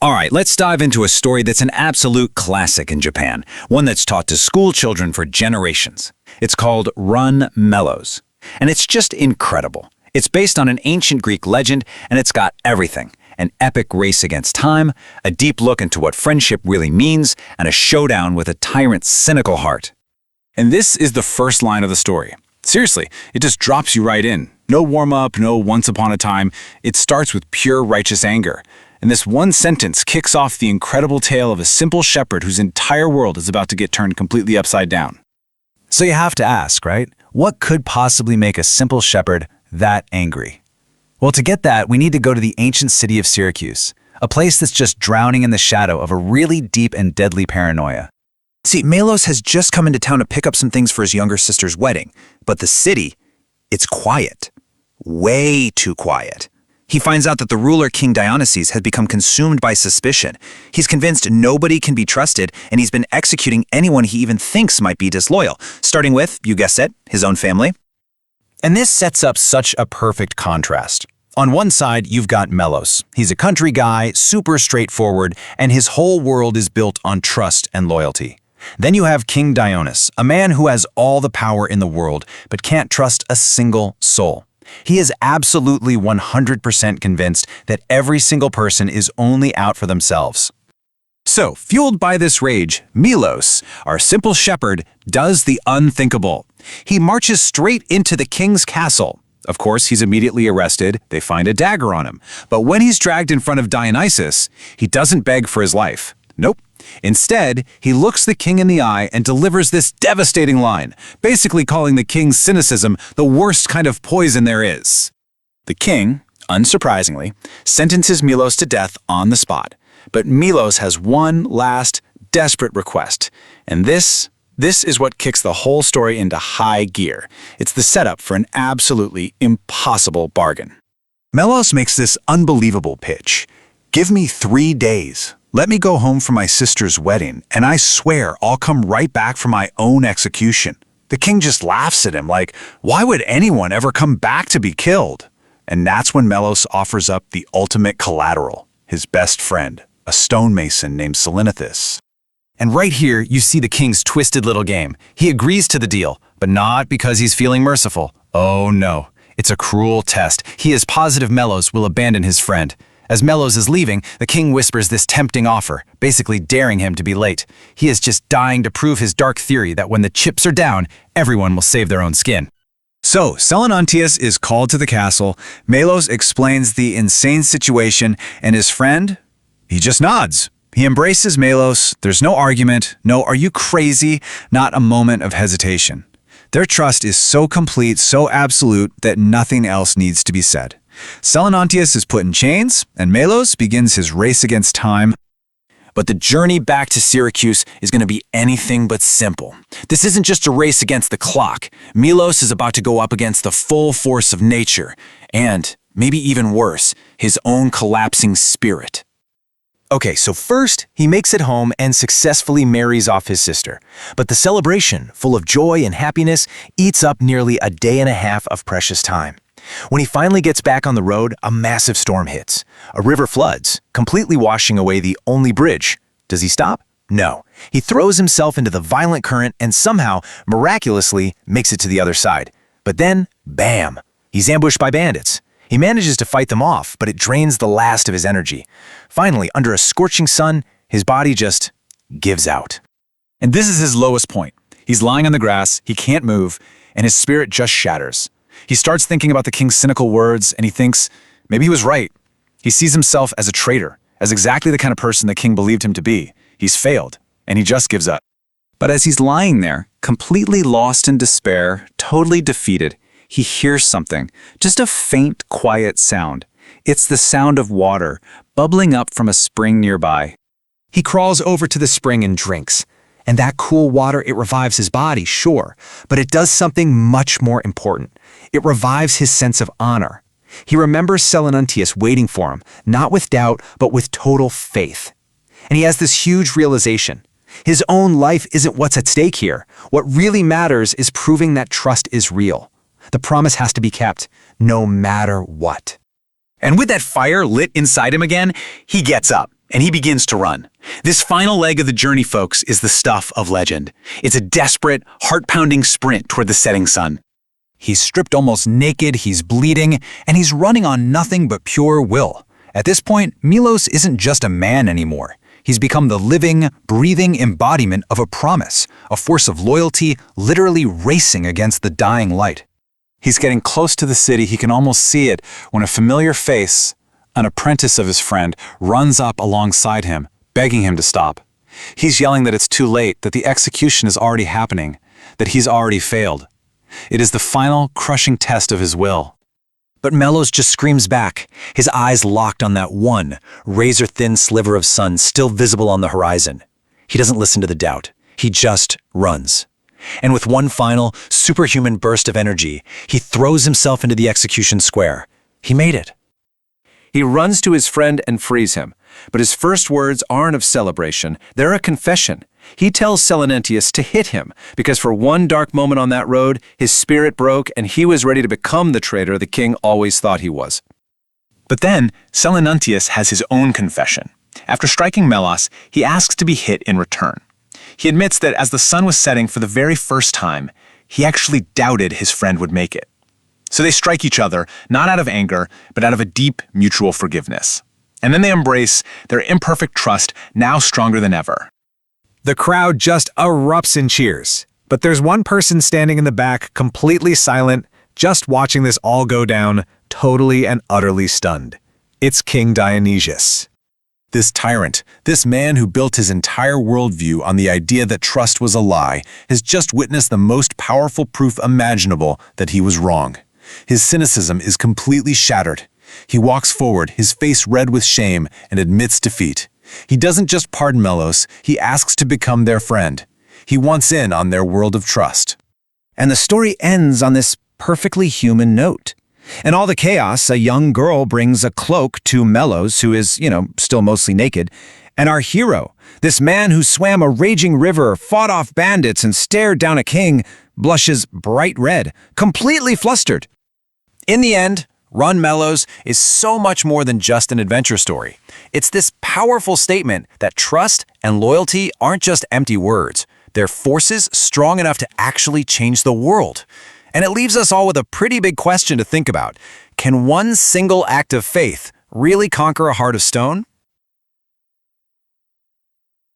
All right, let's dive into a story that's an absolute classic in Japan, one that's taught to school children for generations. It's called Run, Melos, and it's just incredible. It's based on an ancient Greek legend, and it's got everything: an epic race against time, a deep look into what friendship really means, and a showdown with a tyrant's cynical heart. And this is the first line of the story. Seriously, it just drops you right in. No warm-up, no once upon a time. It starts with pure righteous anger. And this one sentence kicks off the incredible tale of a simple shepherd whose entire world is about to get turned completely upside down. So you have to ask, right? What could possibly make a simple shepherd that angry? Well, to get that, we need to go to the ancient city of Syracuse, a place that's just drowning in the shadow of a really deep and deadly paranoia. See, Melos has just come into town to pick up some things for his younger sister's wedding, but the city, it's quiet. Way too quiet. He finds out that the ruler King Dionysius has become consumed by suspicion. He's convinced nobody can be trusted, and he's been executing anyone he even thinks might be disloyal, starting with, you guessed it, his own family. And this sets up such a perfect contrast. On one side, you've got Melos. He's a country guy, super straightforward, and his whole world is built on trust and loyalty. Then you have King Dionysius, a man who has all the power in the world, but can't trust a single soul. He is absolutely 100% convinced that every single person is only out for themselves. So, fueled by this rage, Melos, our simple shepherd, does the unthinkable. He marches straight into the king's castle. Of course, he's immediately arrested. They find a dagger on him. But when he's dragged in front of Dionysius, he doesn't beg for his life. Nope. Instead, he looks the king in the eye and delivers this devastating line, basically calling the king's cynicism the worst kind of poison there is. The king, unsurprisingly, sentences Melos to death on the spot. But Melos has one last, desperate request. And this is what kicks the whole story into high gear. It's the setup for an absolutely impossible bargain. Melos makes this unbelievable pitch. Give me 3 days. Let me go home for my sister's wedding, and I swear I'll come right back for my own execution. The king just laughs at him like, why would anyone ever come back to be killed? And that's when Melos offers up the ultimate collateral, his best friend, a stonemason named Selinuntius. And right here, you see the king's twisted little game. He agrees to the deal, but not because he's feeling merciful. Oh no, it's a cruel test. He is positive Melos will abandon his friend. As Melos is leaving, the king whispers this tempting offer, basically daring him to be late. He is just dying to prove his dark theory that when the chips are down, everyone will save their own skin. So, Selinuntius is called to the castle, Melos explains the insane situation, and his friend, he just nods. He embraces Melos, there's no argument, no "are you crazy?" not a moment of hesitation. Their trust is so complete, so absolute, that nothing else needs to be said. Selinuntius is put in chains, and Melos begins his race against time. But the journey back to Syracuse is going to be anything but simple. This isn't just a race against the clock. Melos is about to go up against the full force of nature, and, maybe even worse, his own collapsing spirit. Okay, so first, he makes it home and successfully marries off his sister. But the celebration, full of joy and happiness, eats up nearly a day and a half of precious time. When he finally gets back on the road, a massive storm hits. A river floods, completely washing away the only bridge. Does he stop? No. He throws himself into the violent current and somehow, miraculously, makes it to the other side. But then, bam! He's ambushed by bandits. He manages to fight them off, but it drains the last of his energy. Finally, under a scorching sun, his body just gives out. And this is his lowest point. He's lying on the grass, he can't move, and his spirit just shatters. He starts thinking about the king's cynical words, and he thinks, maybe he was right. He sees himself as a traitor, as exactly the kind of person the king believed him to be. He's failed, and he just gives up. But as he's lying there, completely lost in despair, totally defeated, he hears something, just a faint, quiet sound. It's the sound of water, bubbling up from a spring nearby. He crawls over to the spring and drinks. And that cool water, it revives his body, sure, but it does something much more important. It revives his sense of honor. He remembers Selinuntius waiting for him, not with doubt, but with total faith. And he has this huge realization. His own life isn't what's at stake here. What really matters is proving that trust is real. The promise has to be kept, no matter what. And with that fire lit inside him again, he gets up. And he begins to run. This final leg of the journey, folks, is the stuff of legend. It's a desperate, heart-pounding sprint toward the setting sun. He's stripped almost naked, he's bleeding, and he's running on nothing but pure will. At this point, Melos isn't just a man anymore. He's become the living, breathing embodiment of a promise, a force of loyalty literally racing against the dying light. He's getting close to the city, he can almost see it, when a familiar face, an apprentice of his friend, runs up alongside him, begging him to stop. He's yelling that it's too late, that the execution is already happening, that he's already failed. It is the final, crushing test of his will. But Melos just screams back, his eyes locked on that one, razor-thin sliver of sun still visible on the horizon. He doesn't listen to the doubt. He just runs. And with one final, superhuman burst of energy, he throws himself into the execution square. He made it. He runs to his friend and frees him, but his first words aren't of celebration, they're a confession. He tells Selinuntius to hit him, because for one dark moment on that road, his spirit broke and he was ready to become the traitor the king always thought he was. But then, Selinuntius has his own confession. After striking Melos, he asks to be hit in return. He admits that as the sun was setting for the very first time, he actually doubted his friend would make it. So they strike each other, not out of anger, but out of a deep mutual forgiveness. And then they embrace their imperfect trust, now stronger than ever. The crowd just erupts in cheers. But there's one person standing in the back, completely silent, just watching this all go down, totally and utterly stunned. It's King Dionysius. This tyrant, this man who built his entire worldview on the idea that trust was a lie, has just witnessed the most powerful proof imaginable that he was wrong. His cynicism is completely shattered. He walks forward, his face red with shame, and admits defeat. He doesn't just pardon Melos, he asks to become their friend. He wants in on their world of trust. And the story ends on this perfectly human note. In all the chaos, a young girl brings a cloak to Melos, who is, still mostly naked. And our hero, this man who swam a raging river, fought off bandits, and stared down a king, blushes bright red, completely flustered. In the end, Run Melos is so much more than just an adventure story. It's this powerful statement that trust and loyalty aren't just empty words. They're forces strong enough to actually change the world. And it leaves us all with a pretty big question to think about. Can one single act of faith really conquer a heart of stone?